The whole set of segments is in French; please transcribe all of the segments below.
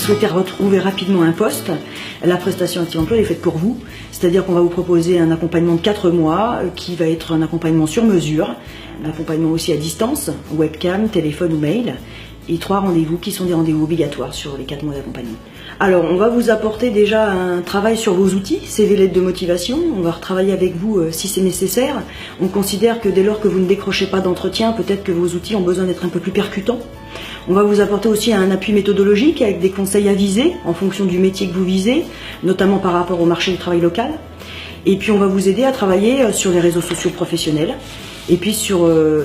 souhaitez retrouver rapidement un poste, la prestation Active Emploi est faite pour vous. C'est-à-dire qu'on va vous proposer un accompagnement de 4 mois qui va être un accompagnement sur mesure, un accompagnement aussi à distance, webcam, téléphone ou mail, et 3 rendez-vous qui sont des rendez-vous obligatoires sur les 4 mois d'accompagnement. Alors, on va vous apporter déjà un travail sur vos outils, CV, lettres de motivation. On va retravailler avec vous si c'est nécessaire. On considère que dès lors que vous ne décrochez pas d'entretien, peut-être que vos outils ont besoin d'être un peu plus percutants. On va vous apporter aussi un appui méthodologique avec des conseils avisés en fonction du métier que vous visez, notamment par rapport au marché du travail local. Et puis on va vous aider à travailler sur les réseaux sociaux professionnels et puis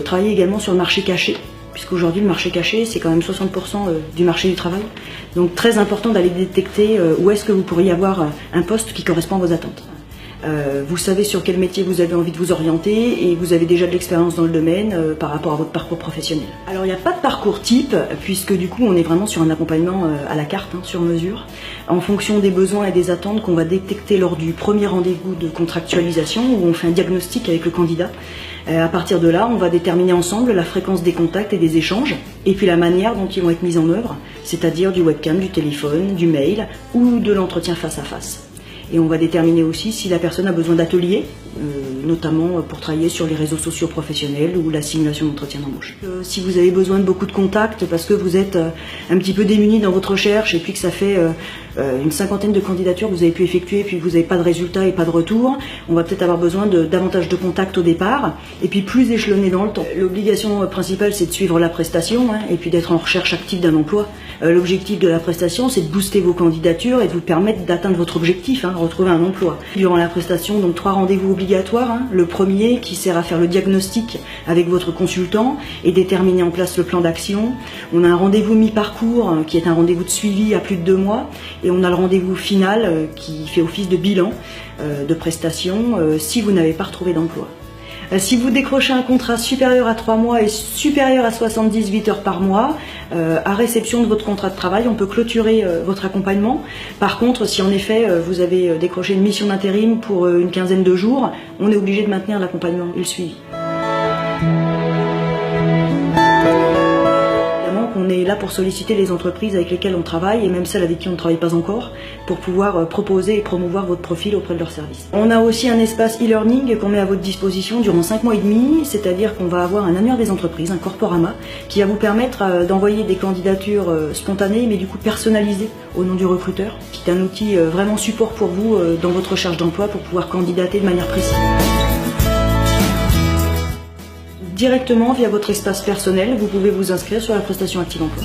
travailler également sur le marché caché, puisqu'aujourd'hui le marché caché c'est quand même 60% du marché du travail. Donc très important d'aller détecter où est-ce que vous pourriez avoir un poste qui correspond à vos attentes. Vous savez sur quel métier vous avez envie de vous orienter et vous avez déjà de l'expérience dans le domaine par rapport à votre parcours professionnel. Alors il n'y a pas de parcours type puisque du coup on est vraiment sur un accompagnement à la carte, sur mesure, en fonction des besoins et des attentes qu'on va détecter lors du premier rendez-vous de contractualisation où on fait un diagnostic avec le candidat. À partir de là, on va déterminer ensemble la fréquence des contacts et des échanges et puis la manière dont ils vont être mis en œuvre, c'est-à-dire du webcam, du téléphone, du mail ou de l'entretien face à face. Et on va déterminer aussi si la personne a besoin d'ateliers, notamment pour travailler sur les réseaux sociaux professionnels ou la simulation d'entretien d'embauche. Si vous avez besoin de beaucoup de contacts parce que vous êtes un petit peu démuni dans votre recherche et puis que ça fait une 50aine de candidatures que vous avez pu effectuer et puis que vous n'avez pas de résultats et pas de retour, on va peut-être avoir besoin de davantage de contacts au départ et puis plus échelonné dans le temps. L'obligation principale c'est de suivre la prestation et puis d'être en recherche active d'un emploi. L'objectif de la prestation c'est de booster vos candidatures et de vous permettre d'atteindre votre objectif, retrouver un emploi. Durant la prestation, donc 3 rendez-vous obligatoires. Le premier qui sert à faire le diagnostic avec votre consultant et déterminer en place le plan d'action. On a un rendez-vous mi-parcours qui est un rendez-vous de suivi à plus de 2 mois et on a le rendez-vous final qui fait office de bilan de prestation si vous n'avez pas retrouvé d'emploi. Si vous décrochez un contrat supérieur à 3 mois et supérieur à 78 heures par mois, à réception de votre contrat de travail, on peut clôturer votre accompagnement. Par contre, si en effet vous avez décroché une mission d'intérim pour une quinzaine de jours, on est obligé de maintenir l'accompagnement et le suivi. On est là pour solliciter les entreprises avec lesquelles on travaille et même celles avec qui on ne travaille pas encore pour pouvoir proposer et promouvoir votre profil auprès de leurs services. On a aussi un espace e-learning qu'on met à votre disposition durant 5 mois et demi, c'est-à-dire qu'on va avoir un annuaire des entreprises, un corporama, qui va vous permettre d'envoyer des candidatures spontanées mais du coup personnalisées au nom du recruteur, qui est un outil vraiment support pour vous dans votre recherche d'emploi pour pouvoir candidater de manière précise. Directement via votre espace personnel, vous pouvez vous inscrire sur la prestation Active Emploi.